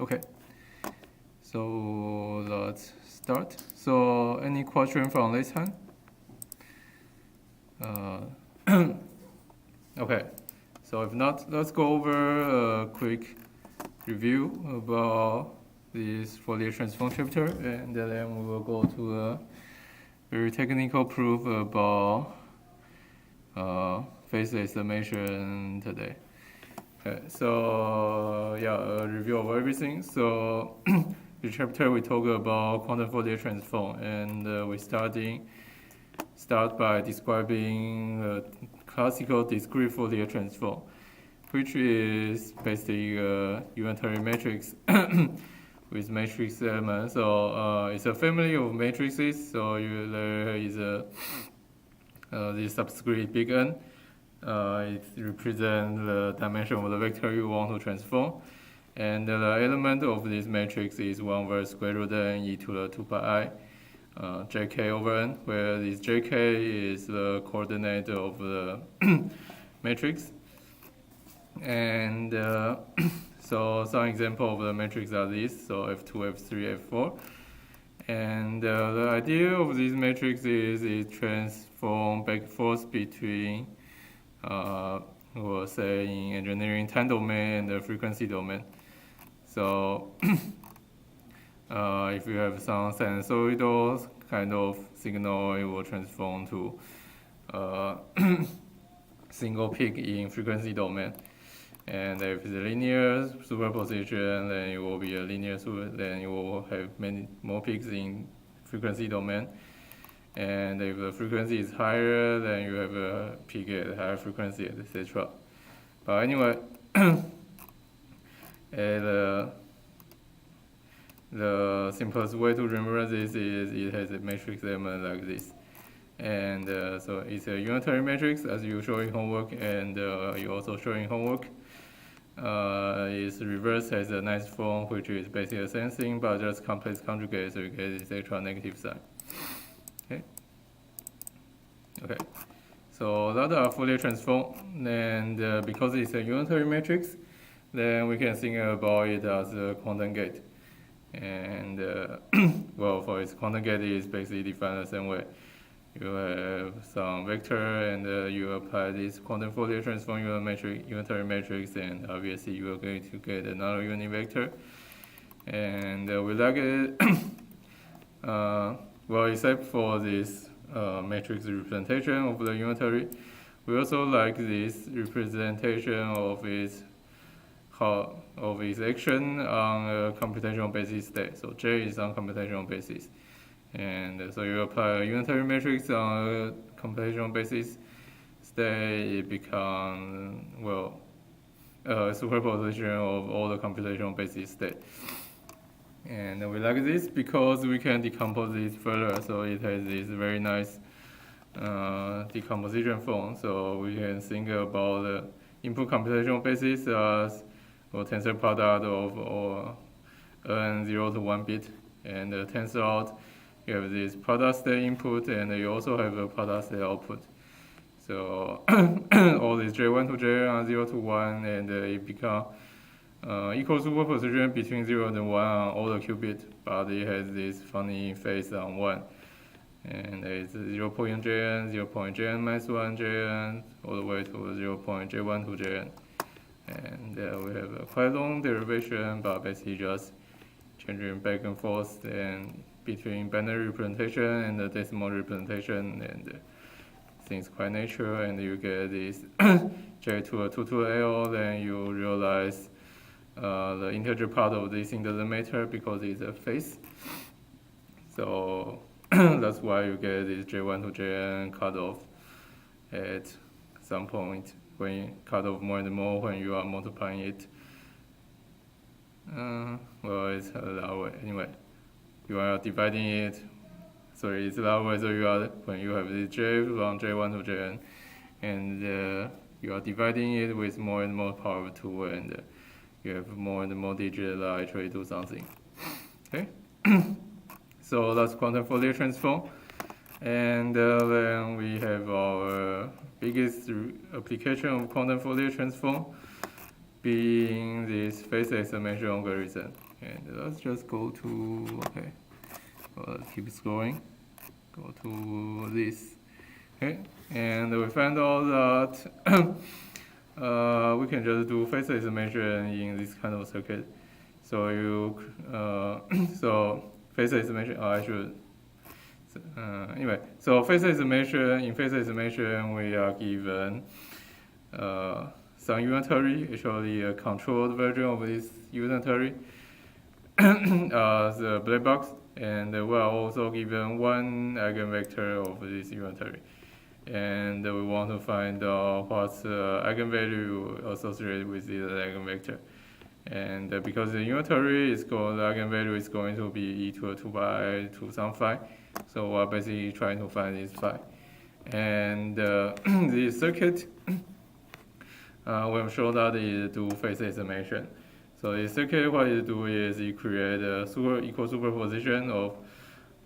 Okay, so let's start. So any question from this hand? Okay, so if not, let's go over a quick review about this Fourier transform chapter, and then we will go to a very technical proof about phase estimation today. Okay, so yeah, a review of everything. So the chapter we talk about quantum Fourier transform, and we start by describing the classical discrete Fourier transform, which is basically a unitary matrix with matrix elements. So it's a family of matrices. So there is the subscript big N. It represents the dimension of the vector you want to transform. And the element of this matrix is 1 over square root n e to the 2 pi I jk over n, where this jk is the coordinate of the matrix. And so some example of the matrix are these, so F2, F3, F4. And the idea of this matrix is it transforms back and forth between, we'll say in engineering, time domain and the frequency domain. So if you have some sinusoidal kind of signal, it will transform to single peak in frequency domain. And if it's a linear superposition, then it will be a linear then you will have many more peaks in frequency domain. And if the frequency is higher, then you have a peak at higher frequency, etc. But anyway, the simplest way to remember this is it has a matrix element like this. And so it's a unitary matrix, as you show in homework, and you also show in homework. Its reverse has a nice form, which is basically the same thing, but just complex conjugate, so you get this extra negative sign. Okay. So that's our Fourier transform, and because it's a unitary matrix, then we can think about it as a quantum gate. And well, for its quantum gate, is basically defined the same way. You have some vector, and you apply this quantum Fourier transform unitary matrix, and obviously you are going to get another unit vector. And we like it, well, except for this matrix representation of the unitary, we also like this representation of its action on a computational basis state. So J is on computational basis. And so you apply a unitary matrix on a computational basis state, it becomes, well, a superposition of all the computational basis state. And we like this because we can decompose this further, so it has this very nice decomposition form. So we can think about the input computational basis as a tensor product of all n 0 to 1 bit, and the tensor out, you have this product state input, and you also have a product state output. So all these J1 to J are 0 to 1, and it becomes equal superposition between 0 and 1 on all the qubits, but it has this funny phase on 1. And it's 0.jn, 0.jn minus 1 jn, all the way to 0.j1 to jn. And we have a quite long derivation, but basically just changing back and forth and between binary representation and the decimal representation, and things quite natural, and you get this j to a 2 to L, then you realize the integer part of this thing doesn't matter because it's a phase. So that's why you get this J1 to Jn cutoff at some point when you cut off more and more when you are multiplying it. Well, it's that way. Anyway, you are dividing it. Sorry, it's that way. So you are, when you have this J from J1 to Jn, and you are dividing it with more and more power of 2, and you have more and more digits that actually do something. Okay, so that's quantum Fourier transform, and then we have our biggest application of quantum Fourier transform being this phase estimation algorithm. And let's just go to, okay, keep scrolling, go to this, okay, and we find out that we can just do phase estimation in this kind of circuit. So so phase estimation, I should, anyway, so phase estimation, in phase estimation we are given some unitary, actually a controlled version of this unitary, the black box, and we are also given one eigenvector of this unitary. And we want to find what's the eigenvalue associated with this eigenvector. And because the unitary is called, the eigenvalue is going to be e to the 2 by 2 some phi. So we're basically trying to find this phi. And the circuit, we have shown that it do phase estimation. So the circuit, what it do is it create a equal superposition of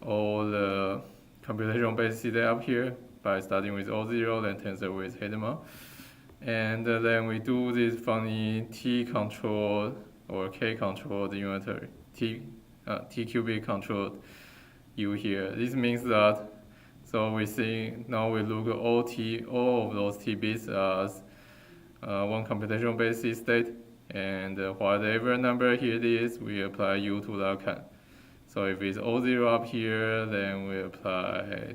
all the computational bases up here by starting with O0, then tensor with Hedema. And then we do this funny T-controlled or K-controlled unitary, T-cubic controlled U here. This means that, so we see, now we look at all of those T bits as one computational basis state, and whatever number here it is, we apply U to the can. So if it's O0 up here, then we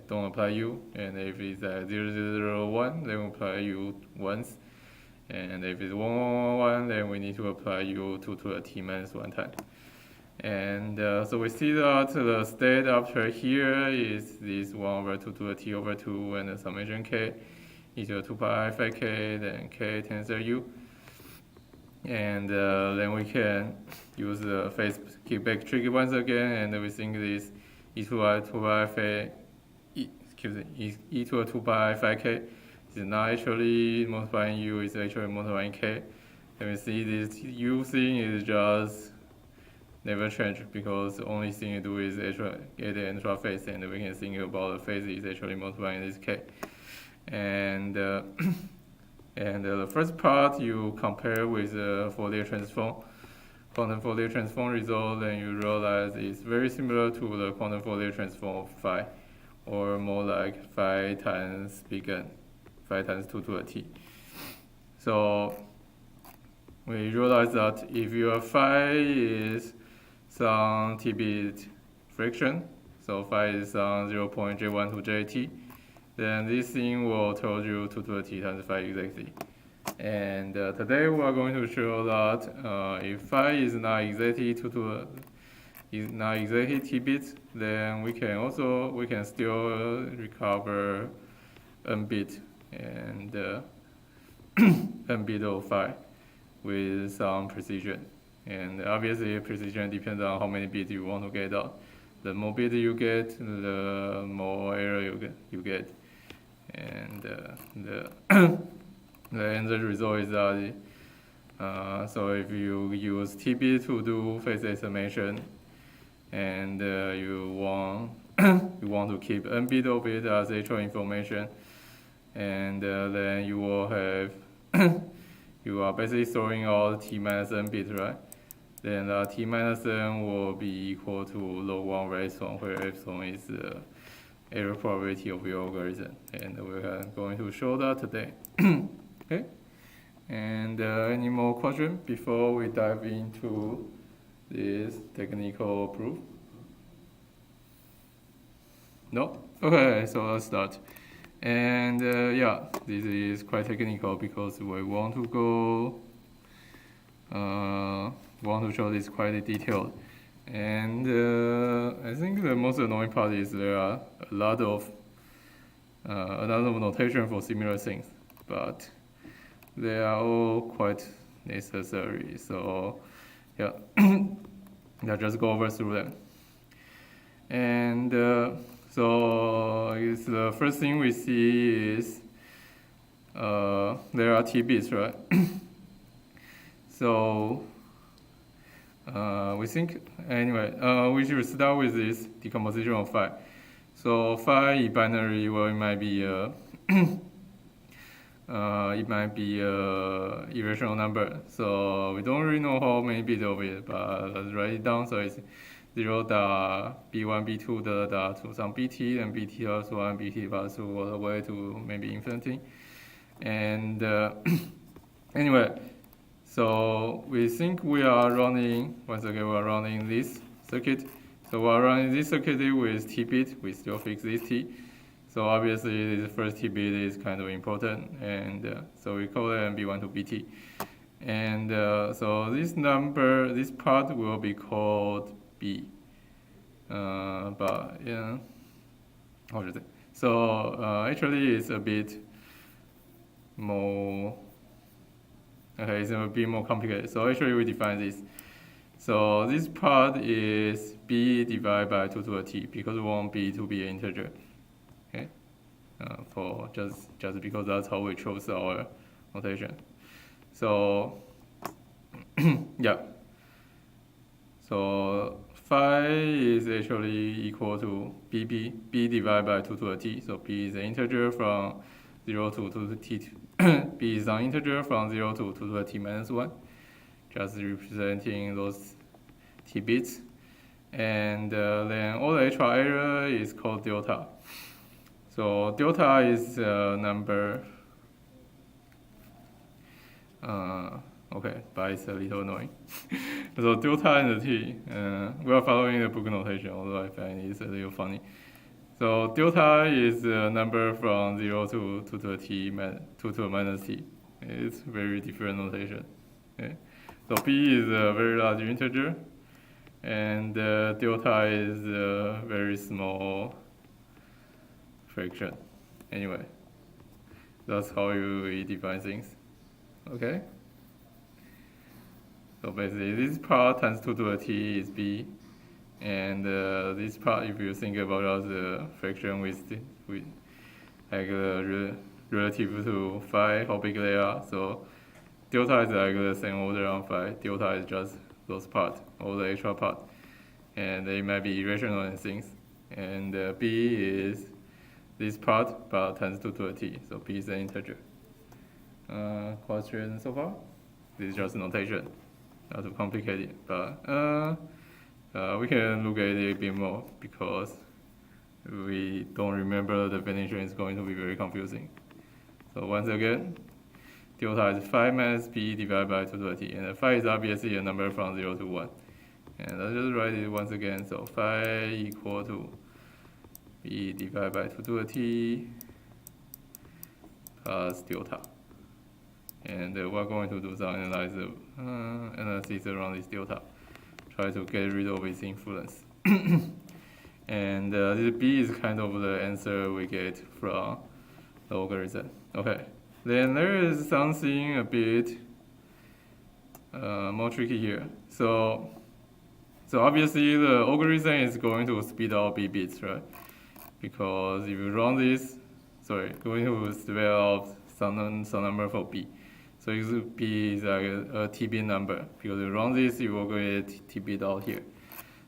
don't apply U. And if it's 0, 0, 0, 1, then we apply U once. And if it's 1, 1, 1, 1, then we need to apply U to the T minus 1 time. And so we see that the state after here is this 1 over 2 to the T over 2 and the summation K equal to 2 pi phi K, then K tensor U. And then we can use the phase kickback trick once again, and we think this e to the 2 pi phi, e to the 2 pi phi K is not actually multiplying U, it's actually multiplying K. And we see this U thing is just never change, because the only thing you do is actually get the intra phase, and we can think about the phase is actually multiplying this K. And and the first part you compare with the Fourier transform, quantum Fourier transform result, and you realize it's very similar to the quantum Fourier transform of phi, or more like phi times big N, phi times 2 to the T. So we realize that if your phi is some T-bit fraction, so phi is some 0.J1 to JT, then this thing will tell you 2 to the T times phi exactly. And today we are going to show that if phi is not exactly T bits, then we can still recover n bit and n bit of phi with some precision. And obviously precision depends on how many bits you want to get out. The more bits you get, the more error you get. And the end result is that so if you use TB to do phase estimation, and you want to keep n bit of it as actual information, and then you will have you are basically throwing out t minus n bit, right? Then t minus n will be equal to log 1 over epsilon, where epsilon is the error probability of your algorithm, and we're going to show that today. Okay, and any more questions before we dive into this technical proof? No? Okay, so let's start. And yeah, this is quite technical because we want to go, want to show this quite detailed. And I think the most annoying part is there are a lot of notation for similar things, but they are all quite necessary. So yeah, I'll just go over through them. And so I guess the first thing we see is there are T bits, right? So we think, anyway, we should start with this decomposition of phi. So phi binary, well, it might be it might be a irrational number. So we don't really know how many bits of it, but let's write it down. So it's 0 dot b1, b2 to some bt, and bt plus 1, bt plus 2 all the way to maybe infinity. And anyway, so we think we are running, once again, we are running this circuit. So we are running this circuit with t bit. We still fix this t. So obviously, this first t bit is kind of important, and so we call it b1 to bt. And so this number, this part will be called b. But yeah, how should I say? So actually, it's a bit more. Okay, it's a bit more complicated. So actually, we define this. So this part is b divided by 2 to the t because we want b to be an integer. Okay, for just because that's how we chose our notation. So yeah. So phi is actually equal to b divided by 2 to the t. So b is an integer from 0 to 2 to the t. B is an integer from 0 to 2 to the t minus 1, just representing those t bits. And then all the extra area is called delta. So delta is a number. Okay, but it's a little annoying. So delta and the t, we are following the book notation, although I find it's a little funny. So delta is a number from 0 to 2 to the t, 2 to the minus t. It's very different notation. Okay. So b is a very large integer, and delta is a very small fraction. Anyway, that's how you define things. Okay? So basically, this part times 2 to the t is b. And this part, if you think about as a fraction with like relative to phi, how big they are. So delta is like the same order on phi. Delta is just those parts, all the extra part, and they might be irrational and things. And b is this part, but times 2 to the t. So b is an integer. Question so far? This is just notation, not too complicated, but. We can look at it a bit more because we don't remember the definition is going to be very confusing. So once again, delta is phi minus b divided by 2 to the t, and phi is obviously a number from 0 to 1. And I'll just write it once again. So phi equal to b divided by 2 to the t plus delta. And we're going to do some analysis around this delta. Try to get rid of its influence. And this b is kind of the answer we get from the algorithm. Okay, then there is something a bit more tricky here. So obviously the algorithm is going to speed out b bits, right? Because if you run this, going to spell out some number for b. So b is like a t-bit number. Because you run this, you will get t-bit out here.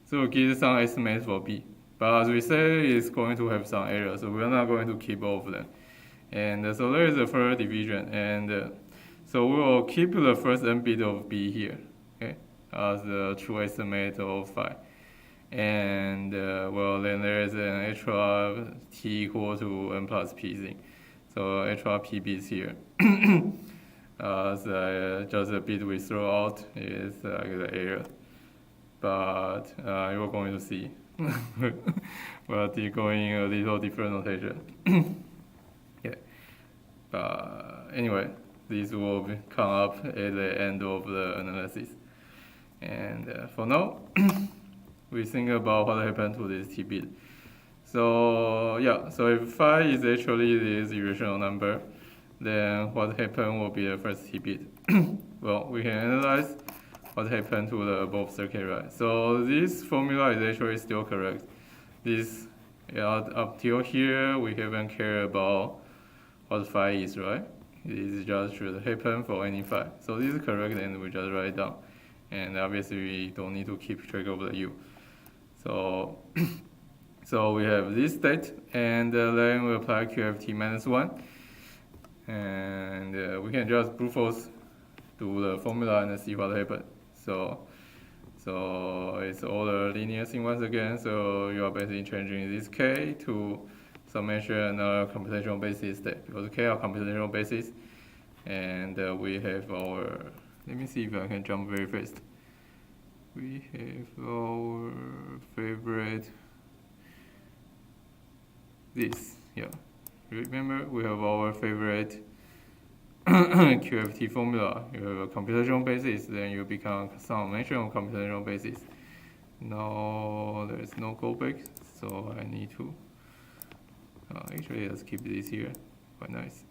So we'll get some estimate for b. But as we said, it's going to have some error, so we're not going to keep all of them. And so there is a further division. And so we will keep the first n bit of b here, okay, as the true estimate of phi. And well, then there is an extra t equal to n plus p thing. So extra p bits here. So just a bit we throw out is like the error, but you're going to see we're going a little different notation. Yeah, but anyway, this will come up at the end of the analysis. And for now, we think about what happened to this t-bit. So yeah, so if phi is actually this irrational number, then what happened will be the first t-bit. Well, we can analyze what happened to the above circuit, right? So this formula is actually still correct. This, up till here, we haven't cared about what phi is, right? This just should happen for any phi. So this is correct, and we just write it down. And obviously, we don't need to keep track of the u. So, so we have this state, and then we apply QFT minus 1. And we can just brute force do the formula and see what happens. So it's all the linear thing once again. So you are basically changing this k to summation another computational basis step, because k are computational basis. And we have our, let me see if I can jump very fast. We have our favorite, this, yeah. Remember, we have our favorite QFT formula. You have a computational basis, then you become summation of computational basis. Now there's no callback, so I need to, actually let's keep this here, quite nice.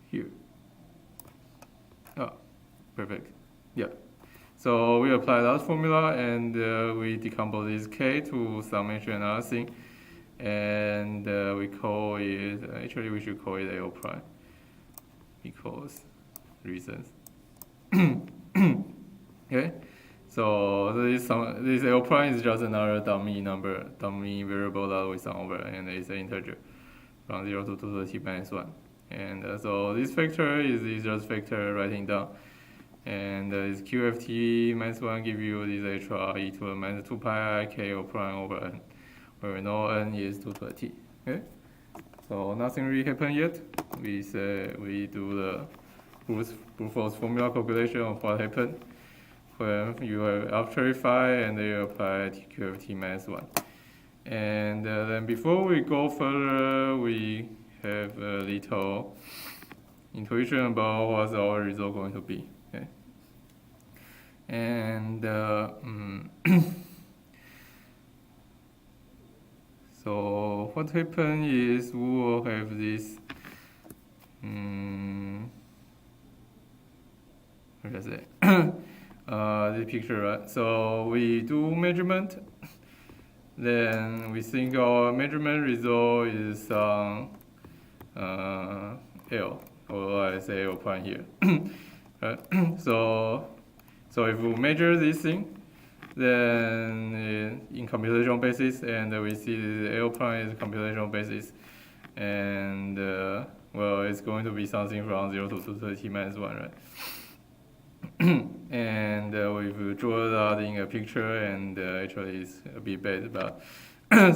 Here. Perfect. Yeah. So we apply that formula and we decompose this k to summation another thing. And we call it, actually we should call it L prime, because reasons. Okay, so this L prime is just another dummy variable that we sum over, and it's an integer from 0 to 2 to the t minus 1. And so this factor is just factor writing down. And this QFT minus 1 give you this extra e to the minus 2 pi I k L prime over n, where we know n is 2 to the t. Okay? So nothing really happened yet. We say we do the brute force formula calculation of what happened when you have arbitrary phi and then you apply QFT minus 1. And then before we go further, we have a little intuition about what's our result going to be. Okay? And so what happened is we will have this, what is it? The picture, right? So we do measurement, then we think our measurement result is L, or I say L prime here. Right? So if we measure this thing, then in computational basis, and we see the L prime is computational basis, and well, it's going to be something from 0 to 2 to the t minus 1, right? And we draw that in a picture, and actually it's a bit bad, but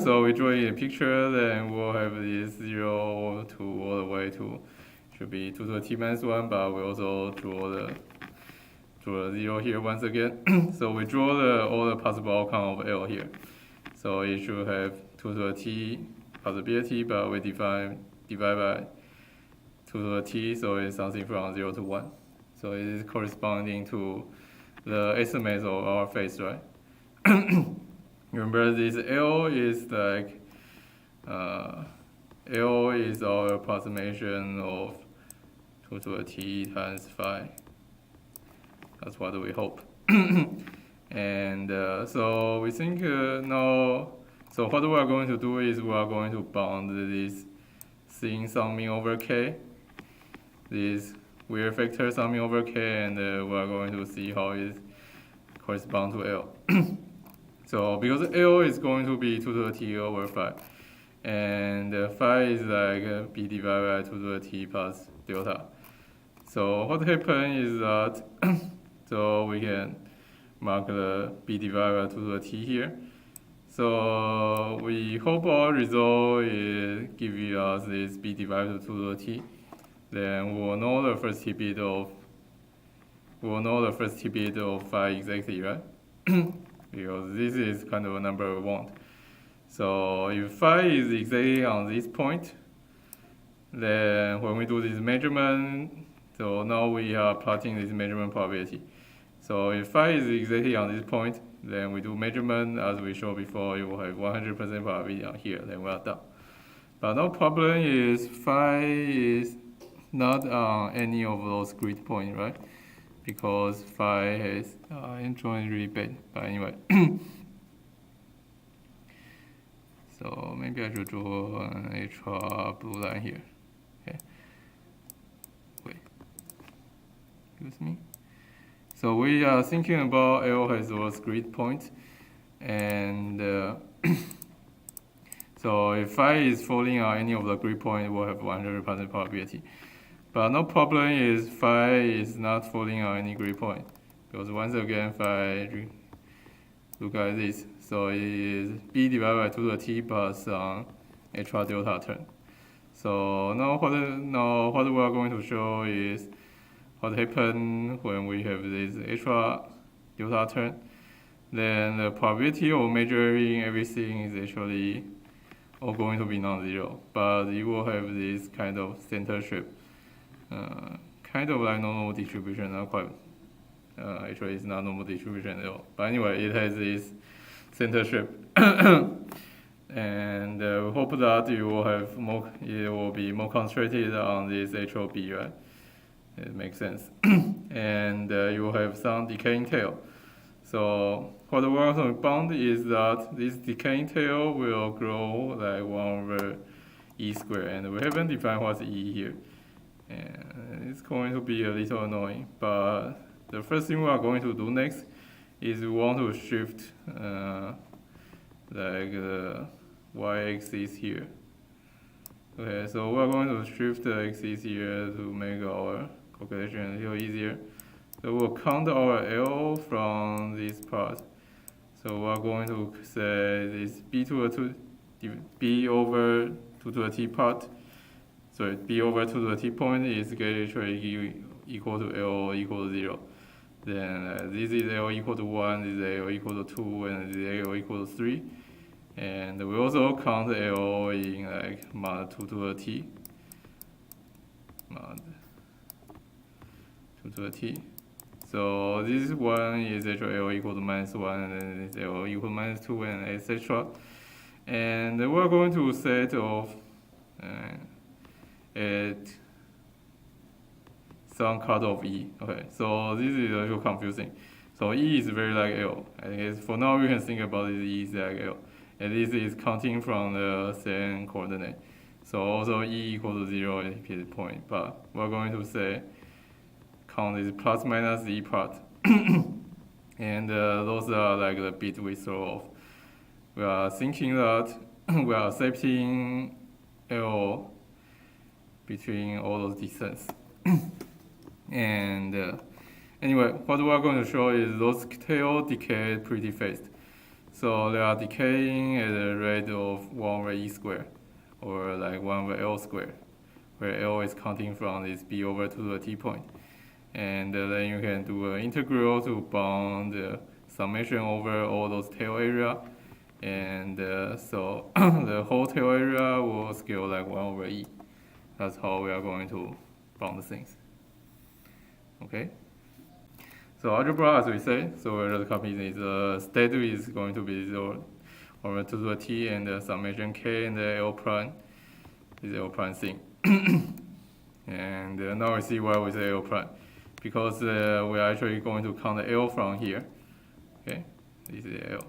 so we draw in a picture, then we'll have this 0 to all the way to, should be 2 to the t minus 1, but we also draw the 0 here once again. So we draw all the possible outcome of L here. So it should have 2 to the t possibility, but we divide by 2 to the t, so it's something from 0 to 1. So it is corresponding to the estimates of our phase, right? Remember, this L is like, L is our approximation of 2 to the t times phi. That's what we hope. And so we think now, so what we are going to do is we are going to bound this thing summing over k, this weird factor summing over k, and we are going to see how it corresponds to L. So because L is going to be 2 to the t over phi, and phi is like b divided by 2 to the t plus delta. So what happens is that so we can mark the b divided by 2 to the t here. So we hope our result is giving us this b divided by 2 to the t. Then we will know the first t bit of phi exactly, right? Because this is kind of a number we want. So if phi is exactly on this point, then when we do this measurement, so now we are plotting this measurement probability. So if phi is exactly on this point, then we do measurement as we showed before, you will have 100% probability on here, then we are done. But no problem is phi is not on any of those grid points, right? Because phi has joint really bad. But anyway, so maybe I should draw an extra blue line here. Okay. Wait. Excuse me. So we are thinking about L has those grid points, and so So if phi is falling on any of the grid points, we'll have 100% probability. But no problem is phi is not falling on any grid point, because once again phi, look at this. So it is b divided by 2 to the t plus some extra delta term. So now what we are going to show is what happens when we have this extra delta term. Then the probability of measuring everything is actually all going to be non-zero, but you will have this kind of center shape, kind of like normal distribution, not quite. Actually, it's not normal distribution at all. But anyway, it has this center shape, and we hope that you will have more. It will be more concentrated on this HOB, right? It makes sense, and you will have some decaying tail. So what we want to bound is that this decaying tail will grow like 1 over e squared, and we haven't defined what's e here, and it's going to be a little annoying. But the first thing we are going to do next is we want to shift like the y-axis here. Okay, so we are going to shift the axis here to make our calculation a little easier. So we'll count our L from this part. So we're going to say this b over 2 to the t part. So b over 2 to the t point is actually equal to L equal to 0. Then this is L equal to 1, this is L equal to 2, and this is L equal to 3. And we also count L in like mod 2 to the t. Mod 2 to the t. So this one is actually L equal to -1, and then it's L equal to -2, and etc. And we're going to set off at some cutoff E. Okay, so this is a little confusing. So E is very like L. I guess for now we can think about this E is like L. And this is counting from the same coordinate. So also E equal to 0 at this point. But we're going to say count is plus minus E part. And those are like the bit we throw off. We are thinking that we are accepting L between all those distance. And anyway, what we are going to show is those tails decay pretty fast. So they are decaying at a rate of 1 over E squared, or like 1 over L squared, where L is counting from this b over 2 to the t point. And then you can do an integral to bound the summation over all those tail area. And so the whole tail area will scale like 1 over E. That's how we are going to bound the things. Okay? So algebra, as we say, so we're just copying this. State is going to be 0 over 2 to the t, and the summation k and the L prime is L prime thing. And now we see why we say L prime. Because we are actually going to count the L from here. Okay, this is L.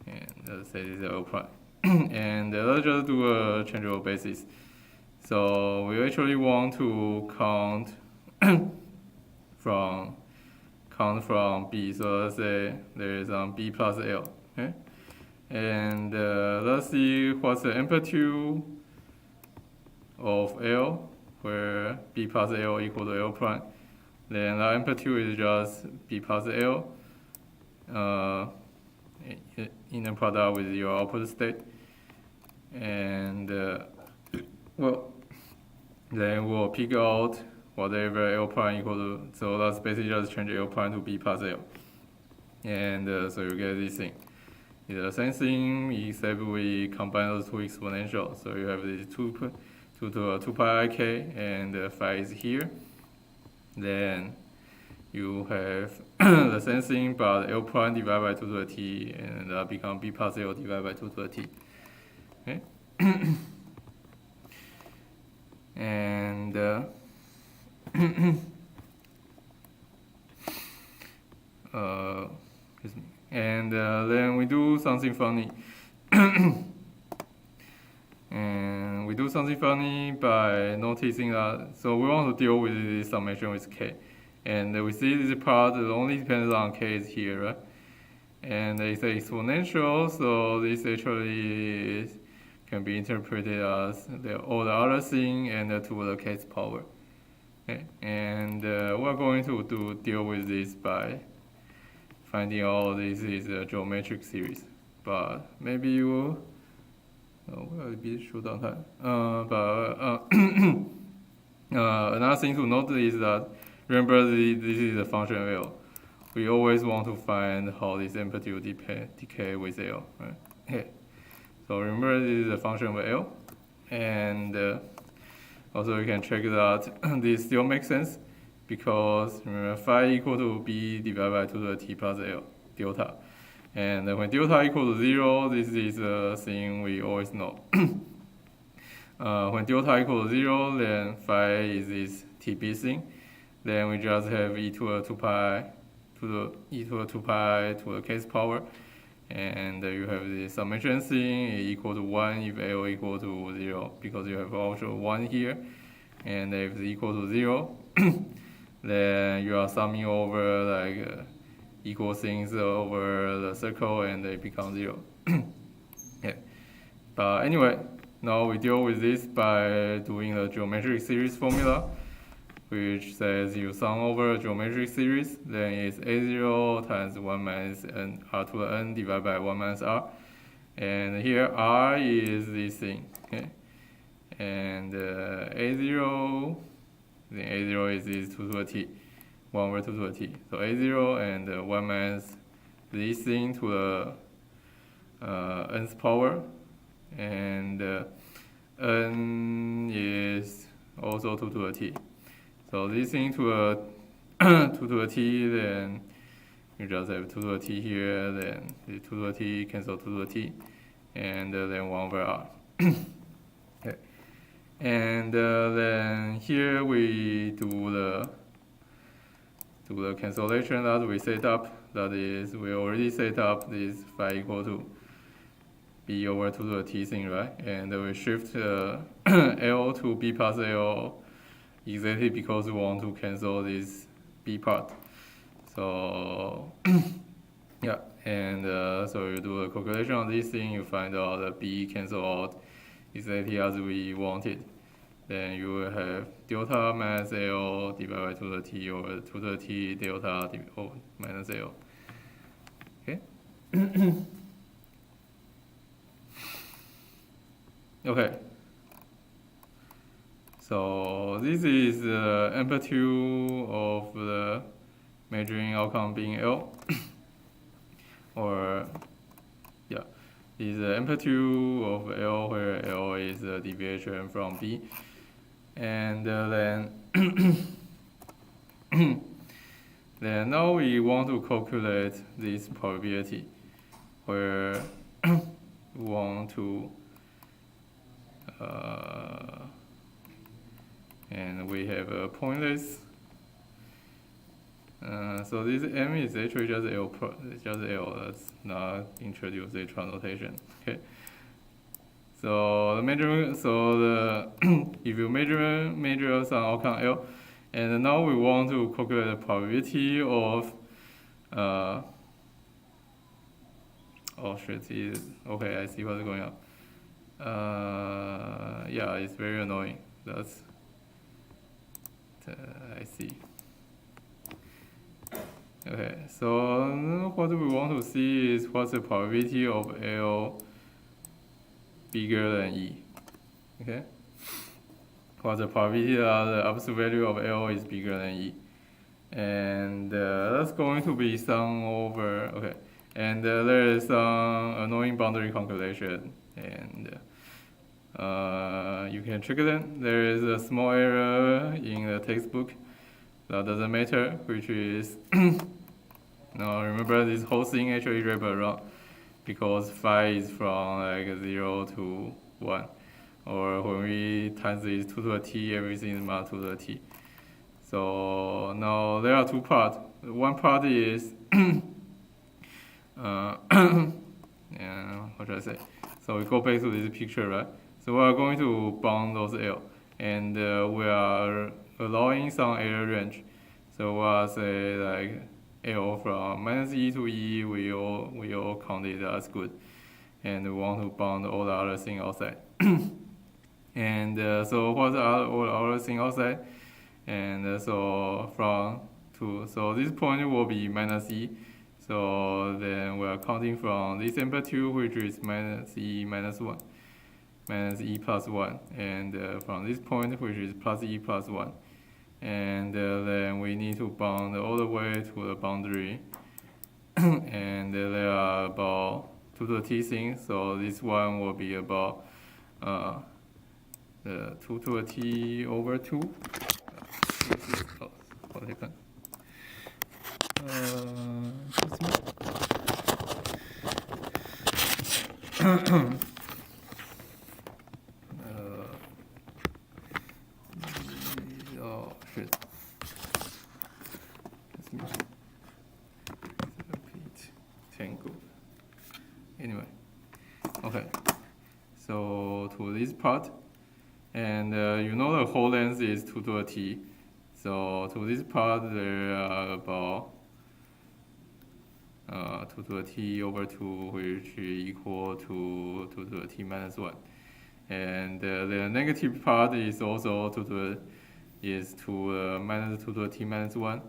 And let's say this is L prime. And let's just do a changeable basis. So we actually want to count from B. So let's say there is B plus L. Okay, and let's see what's the amplitude of L, where B plus L equal to L prime. Then the amplitude is just B plus L inner product with your output state. And well, then we'll pick out whatever L prime equal to. So let's basically just change L prime to B plus L. And so you get this thing. It's the same thing except we combine those two exponentials. So you have this 2 to 2 pi ik, and phi is here. Then you have the same thing, but L prime divided by 2 to the t, and that becomes B plus L divided by 2 to the t. Okay? And excuse me. And then we do something funny. And we do something funny by noticing that, so we want to deal with this summation with k. And we see this part that only depends on k is here, right? and it's exponential, so this actually can be interpreted as all the other thing and to the kth power. Okay. And we're going to deal with this by finding out this is a geometric series, but maybe you will be short on time. Another thing to note is that remember this is a function of L. We always want to find how this amplitude decay with L. Right? Okay. So remember this is a function of L, and also you can check that this still makes sense because remember phi equal to b divided by 2 to the t plus L delta, and when delta equal to 0, this is a thing we always know. When delta equal to 0, then phi is this TB thing. Then we just have e to the 2 pi to the e to the 2 pi to the kth power, and you have the summation thing equal to 1 if L equal to 0, because you have also 1 here, and if it's equal to 0, then you are summing over like equal things over the circle, and they become 0. Yeah. But anyway, now we deal with this by doing the geometric series formula, which says you sum over a geometric series, then it's A0 times 1 minus n r to the n divided by 1 minus r. And here r is this thing, okay? And A0, then A0 is this 2 to the t, 1 over 2 to the t. So A0 and 1 minus this thing to the nth power, and n is also 2 to the t. So this thing to a 2 to the t, then you just have 2 to the t here, then the 2 to the t cancel 2 to the t, and then 1 over r. Okay. And then here we do the cancellation that we set up. That is, we already set up this phi equal to b over 2 to the t thing, right? And we shift L to b plus L exactly because we want to cancel this b part. So yeah, and so you do a calculation on this thing, you find out that b cancel out exactly as we wanted. Then you will have delta minus L divided by 2 to the t over 2 to the t delta minus L. Okay. Okay. So this is the amplitude of the measuring outcome being L, or yeah, is the amplitude of L where L is the deviation from B, and then then now we want to calculate this probability, where we want to and we have a pointless. So this M is actually just L, that's not introduced H notation. Okay. So the measurement, so the if you measure some outcome L, and now we want to calculate the probability of oh shit, okay, I see what's going on. Yeah, it's very annoying. That's I see. Okay, so what we want to see is what's the probability of L bigger than E. Okay, what's the probability that the absolute value of L is bigger than E, and that's going to be sum over. Okay, and there is some annoying boundary calculation, and you can check them. There is a small error in the textbook that doesn't matter, which is now remember this whole thing actually wrapped around because phi is from like 0 to 1, or when we times this 2 to the t, everything is mapped to the t. So now there are two parts. One part is yeah, what should I say? So we go back to this picture, right? So we are going to bound those L, and we are allowing some error range. So we'll say like arrow from minus e to e, we all count it as good, and we want to bound all the other thing outside. And so what's all the other thing outside? And so this point will be minus e. So then we are counting from this amplitude, which is minus e minus 1, minus e plus 1, and from this point, which is plus e plus 1. And then we need to bound all the way to the boundary. And there are about 2 to the t things, so this one will be about 2 to the t over 2. What happened? Oh shit. Repeat. Tangled. Anyway. Okay. So to this part. And you know the whole length is 2 to the t. So to this part there are about 2 to the t over 2, which is equal to 2 to the t minus 1. And the negative part is also minus 2 to the t minus 1.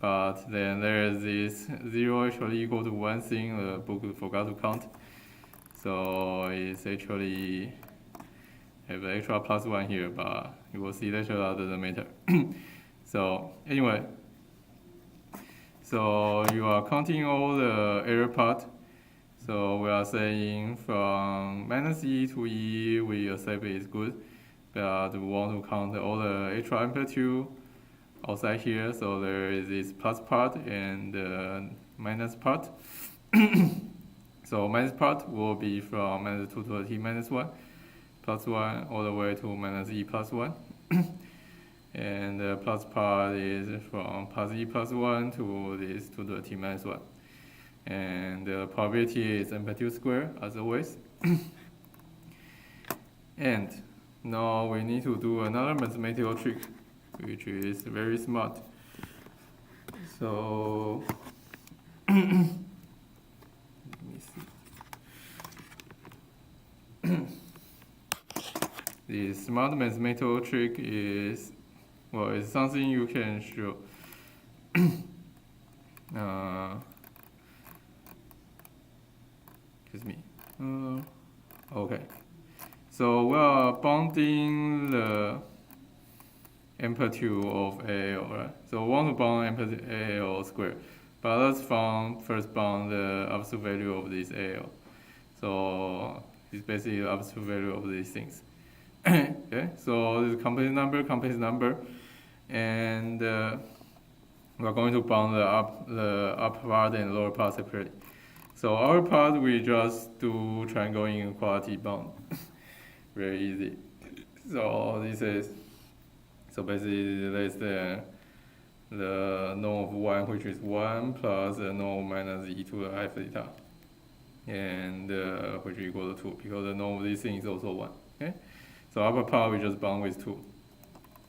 But then there is this 0 actually equal to 1 thing the book forgot to count. So it's actually have an extra plus 1 here, but you will see later that doesn't matter. So anyway, so you are counting all the error part. So we are saying from minus e to e, we accept it is good, but we want to count all the extra amplitude outside here. So there is this plus part and minus part. So minus part will be from minus 2 to the t minus 1, plus 1 all the way to minus e plus 1. And the plus part is from plus e plus 1 to this 2 to the t minus 1. And the probability is amplitude square as always. And now we need to do another mathematical trick, which is very smart. So let me see. The smart mathematical trick is, well, it's something you can show. Excuse me. Okay. So we are bounding the amplitude of AL, right? So we want to bound amplitude AL squared. But let's first bound the absolute value of this AL. So it's basically the absolute value of these things. Okay, so this is complex number, and we're going to bound the upper part and lower part separately. So our part we just do triangle inequality bound. Very easy. So this is, so basically less than the norm of 1, which is 1 plus the norm minus e to the I theta, and which is equal to 2, because the norm of this thing is also 1. Okay, so upper part we just bound with 2.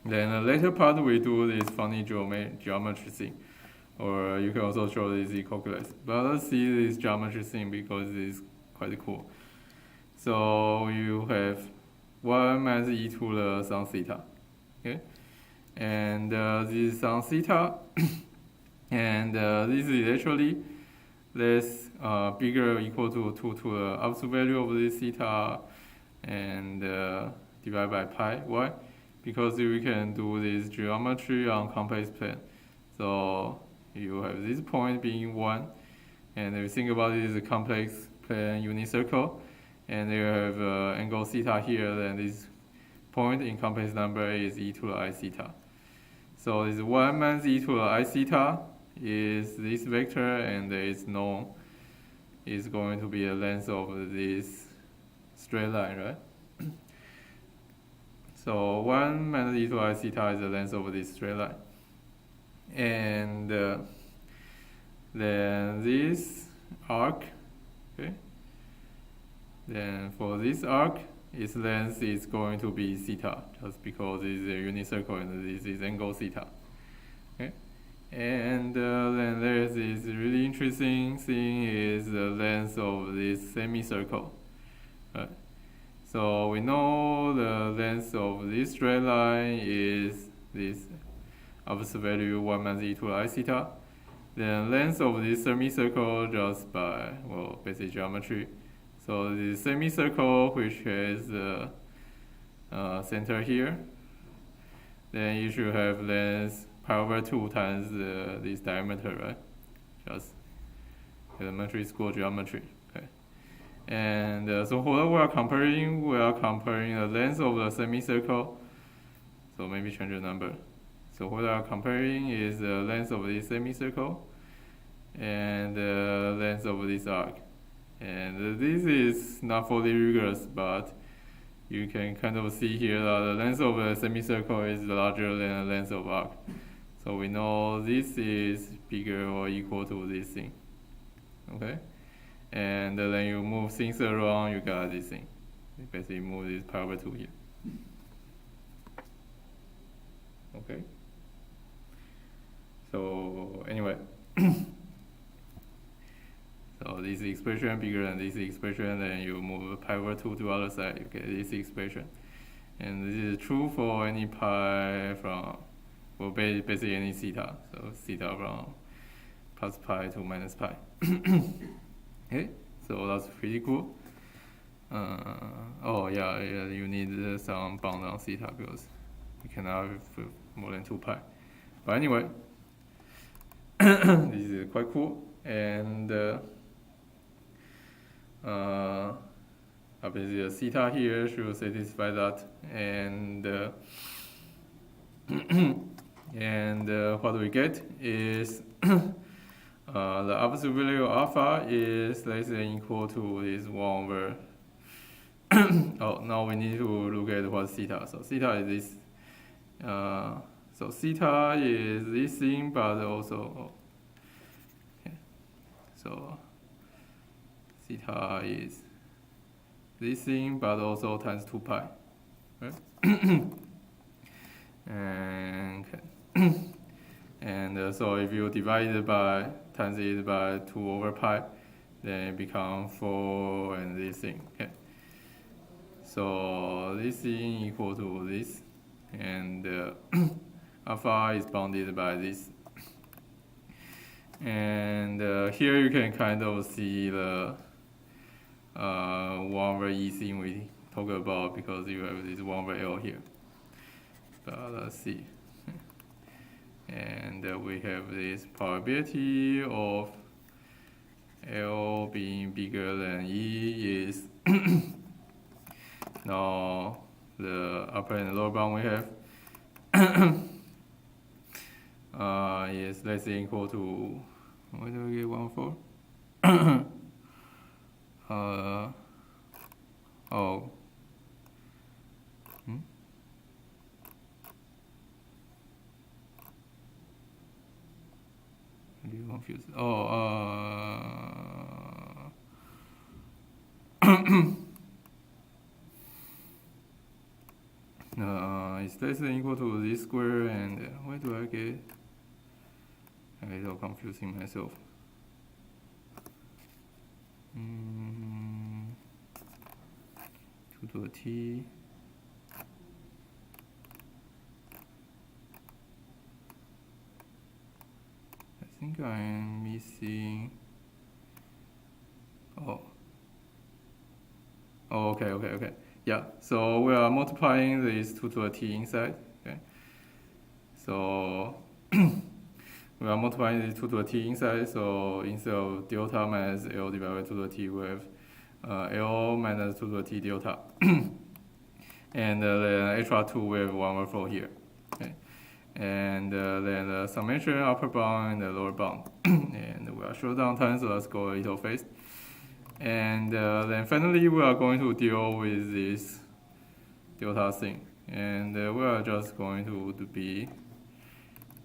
Then the later part we do this funny geometry thing, or you can also show this calculus. But let's see this geometry thing because it's quite cool. So you have 1 minus e to the sin theta. Okay, and this is sin theta, and this is actually less bigger or equal to 2 to the absolute value of this theta, and divided by pi. Why? Because we can do this geometry on complex plane. So you have this point being 1, and if you think about it as a complex plane unit circle, and you have angle theta here, then this point in complex number is e to the I theta. So this 1 minus e to the I theta is this vector, and its norm is going to be the length of this straight line, right? So 1 minus e to the I theta is the length of this straight line. And then this arc, okay? Then for this arc, its length is going to be theta, just because it's a unit circle and this is angle theta. Okay? And then there's this really interesting thing is the length of this semicircle. Right? So we know the length of this straight line is this absolute value 1 minus e to the I theta. Then length of this semicircle just by, well, basic geometry. So the semicircle which has the center here, then you should have length pi over 2 times this diameter, right? Just elementary school geometry. Okay. And so what we are comparing the length of the semicircle. So maybe change the number. So what we are comparing is the length of this semicircle and the length of this arc. And this is not fully rigorous, but you can kind of see here that the length of a semicircle is larger than the length of arc. So we know this is bigger or equal to this thing. Okay? And then you move things around, you got this thing. You basically move this pi over 2 here. Okay? So anyway, so this expression bigger than this expression, then you move pi over 2 to the other side, you get this expression. And this is true for any pi from, well, basically any theta. So theta from plus pi to minus pi. Okay, so that's pretty cool. Oh yeah, you need some bound on theta because you cannot have more than 2 pi. But anyway, this is quite cool. And obviously the theta here should satisfy that. And what we get is the absolute value of alpha is less than equal to this 1 over. Oh, now we need to look at what theta. So theta is this. So theta is this thing, but also. Okay. So theta is this thing, but also times 2 pi. Right? And so if you divide it by times it by 2 over pi, then it becomes 4 and this thing. Okay. So this thing equal to this, and alpha is bounded by this. And here you can kind of see the 1 over E thing we talked about because you have this 1 over L here. But let's see. And we have this probability of L being bigger than E is now the upper and lower bound we have is less than equal to, what do we get 1 for? Oh. I'm confused. It's less than equal to this square, and why do I get? I get all confusing myself. 2 to the t. I think I'm missing. Oh, okay. Yeah, so we are multiplying these 2 to the t inside. Okay, so we are multiplying these 2 to the t inside. So instead of delta minus L divided by 2 to the t, we have L minus 2 to the t delta. And then extra 2 we have 1 over 4 here. Okay. And then the summation upper bound and the lower bound. And we are short down time, so let's go a little fast. And then finally we are going to deal with this delta thing. And we are just going to be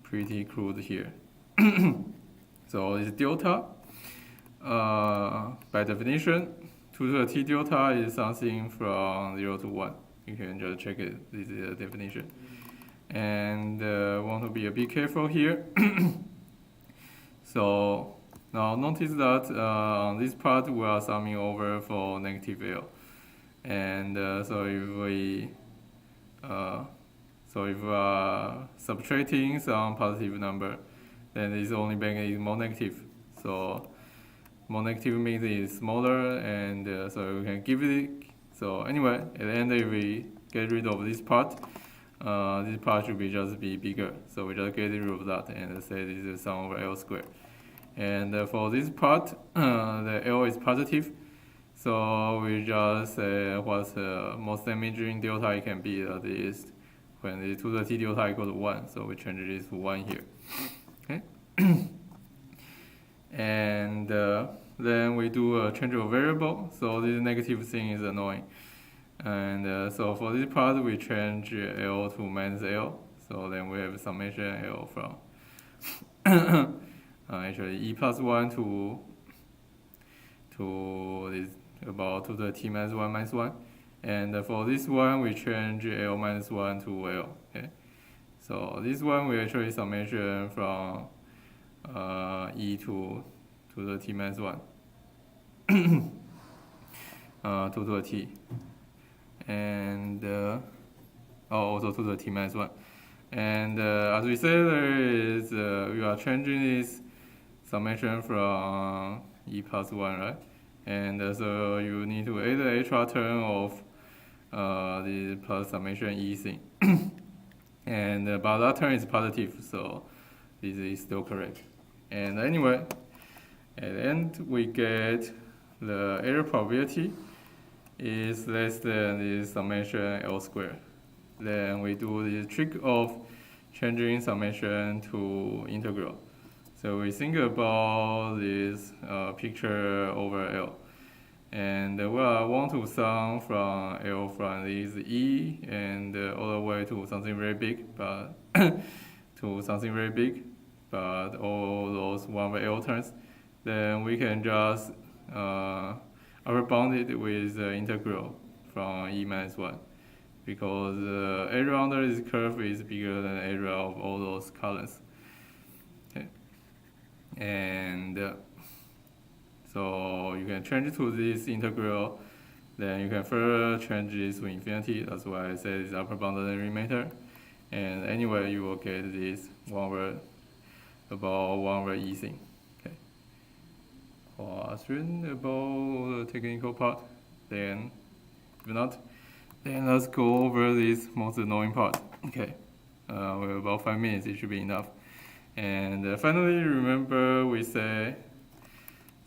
pretty crude here. So this delta, by definition, 2 to the t delta is something from 0 to 1. You can just check it, this is the definition. And want to be a bit careful here. So now notice that on this part we are summing over for negative L, and so if we are subtracting some positive number, then this only bank is more negative. So more negative means it's smaller, and so we can give it. So anyway, at the end, if we get rid of this part should just be bigger. So we just get rid of that and say this is sum over L squared. And for this part, the L is positive. So we just say what's the most damaging delta it can be, that is when the 2 to the t delta equals to 1. So we change this to 1 here. Okay. And then we do a change of variable. So this negative thing is annoying. And so for this part, we change L to minus L. So then we have summation L from actually e plus 1 to this about 2 to the t minus 1 minus 1. And for this one, we change L minus 1 to L. Okay. So this one we actually summation from e to the t minus 1 to the t, and also to the t minus 1. And as we said, we are changing this summation from e plus 1, right? And so you need to add the extra term of the plus summation e thing. And but that term is positive, so this is still correct. And anyway, at the end we get the error probability is less than the summation L squared. Then we do the trick of changing summation to integral. So we think about this picture over L. And we want to sum from L from this E and all the way to something very big, but all those 1 over L terms, then we can just upper bound it with the integral from E minus 1, because the area under this curve is bigger than the area of all those columns. Okay. And so you can change it to this integral, then you can further change this to infinity. That's why I said it's upper bounded remainder. And anyway, you will get this about 1 over E thing. Okay. Question about the technical part. Then, if not, then let's go over this most annoying part. Okay. We have about 5 minutes. It should be enough. And finally, remember we say.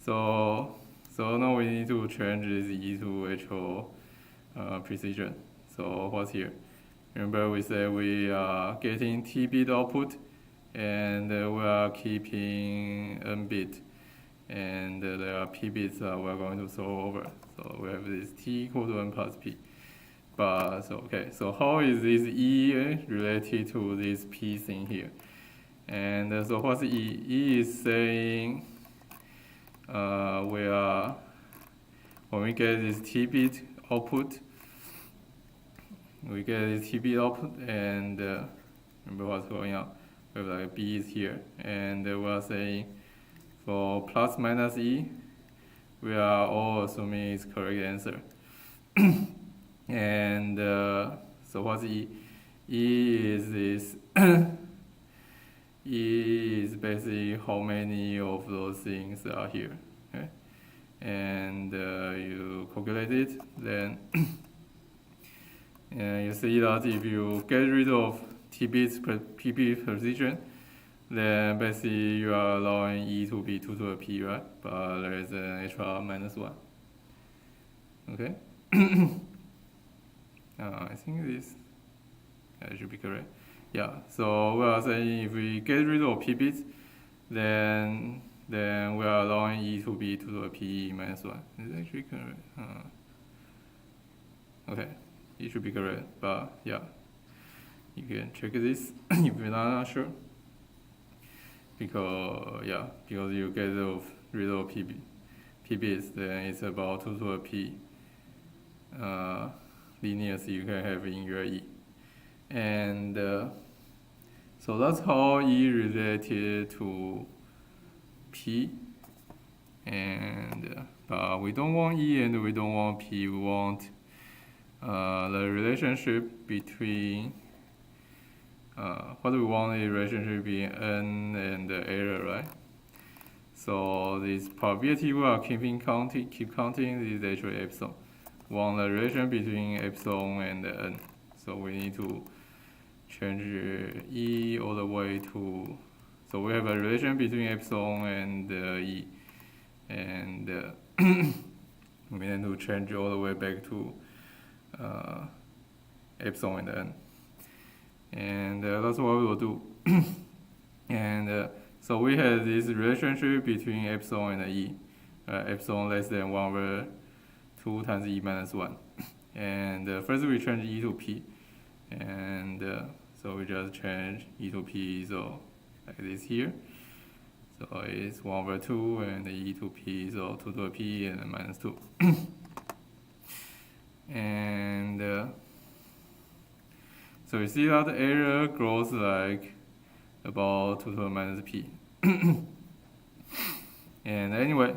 So now we need to change this E to HO precision. So what's here? Remember we said we are getting T bit output, and we are keeping N bit, and there are P bits we are going to solve over. So we have this T equal to N plus P. But so how is this E related to this P thing here? And so what's E? E is saying when we get this T bit output, and remember what's going on. We have like B is here, and we are saying for plus minus E, we are all assuming it's correct answer. And so what's E? E is this. E is basically how many of those things are here. Okay? And you calculate it, then you see that if you get rid of T bits per P bit precision, then basically you are allowing E to be 2 to the P, right? But there is an extra minus 1. Okay? I think this should be correct. Yeah, so we are saying if we get rid of P bits, then we are allowing E to be 2 to the P minus 1. Is actually correct? Okay, it should be correct, but yeah, you can check this if you're not sure. Because you get rid of P bits, then it's about 2 to the P linears you can have in your E. And so that's how E related to P, and but we don't want E and we don't want P. We want the relationship between what we want is relationship between N and the error, right? So this probability we are keep counting is actually epsilon. We want the relation between epsilon and N. So we need to change E all the way to, so we have a relation between epsilon and E, and we need to change all the way back to epsilon and N. And that's what we will do. And so we have this relationship between epsilon and E, epsilon less than 1 over 2 times E minus 1. And first we change E to P, and so we just change E to P, so like this here. So it's 1 over 2 and E to P, so 2 to the P and minus 2. And so you see that the error grows like about 2 to the minus P. And anyway,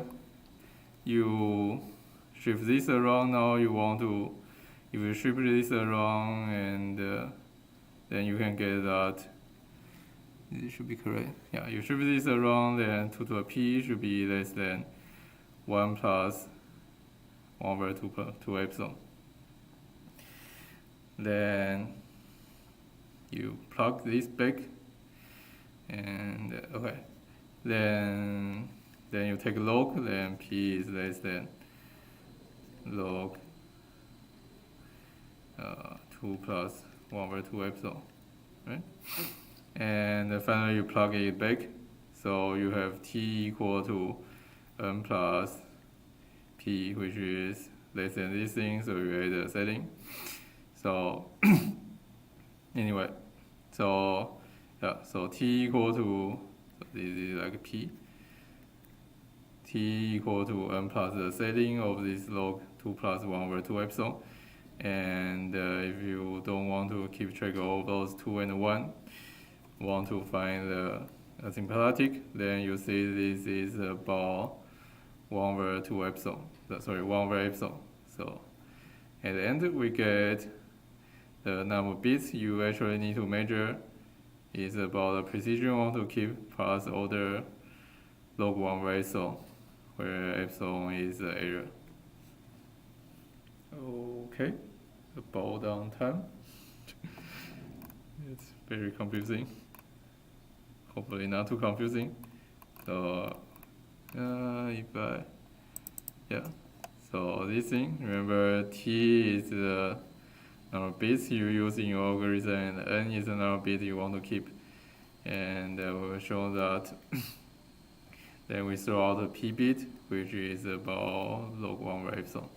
you shift this around. Now you want to, if you shift this around, and then you can get that it should be correct. Yeah, you shift this around, then 2 to the P should be less than 1 plus 1 over 2 epsilon. Then you plug this back, and okay, then you take log, then P is less than log 2 plus 1 over 2 epsilon, right? And finally you plug it back, so you have T equal to N plus P, which is less than this thing, so you add a setting. So anyway, so yeah, so T equal to, so this is like P. T equal to N plus the setting of this log 2 plus 1 over 2 epsilon. And if you don't want to keep track of all those 2 and 1, want to find the asymptotic, then you see this is about 1 over 2 epsilon. Sorry, 1 over epsilon. So at the end we get the number of bits you actually need to measure is about the precision you want to keep plus order log 1 over epsilon, where epsilon is the error. Okay, about down time. It's very confusing. Hopefully not too confusing. So so this thing, remember T is the number of bits you use in your algorithm, and N is the number of bits you want to keep. And we'll show that then we throw out the P bit, which is about log 1 over epsilon,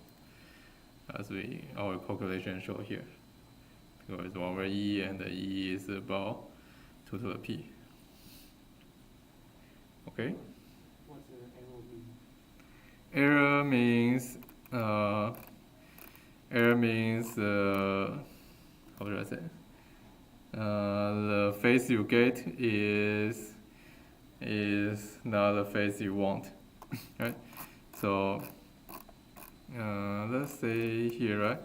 as our calculation show here. Because 1 over E, and the E is about 2 to the P. Okay? What's the error mean? Error means how should I say? The phase you get is not the phase you want, right? So let's say here, right?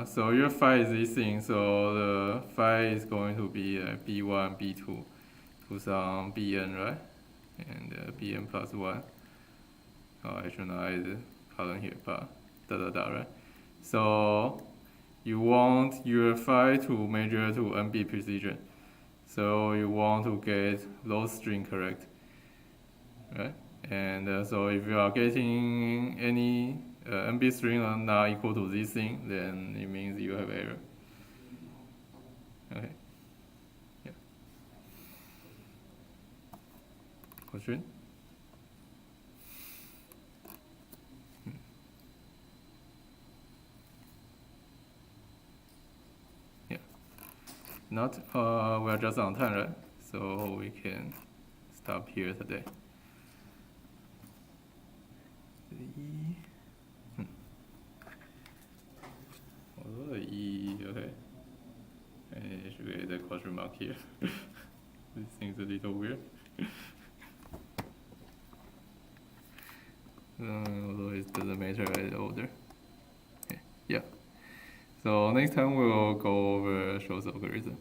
So your phi is this thing, so the phi is going to be B1, B2 to some Bn, right? And Bn plus 1. I should not add column here, but right? So you want your phi to measure to NB precision. So you want to get those string correct, right? And so if you are getting any NB string not equal to this thing, then it means you have error. Okay. Yeah. Question? Yeah. Not, we are just on time, right? So we can stop here today. Although E, okay. I should add a question mark here. This thing's a little weird. although it doesn't matter the order. Okay, yeah. So next time we'll go over Shor's algorithm.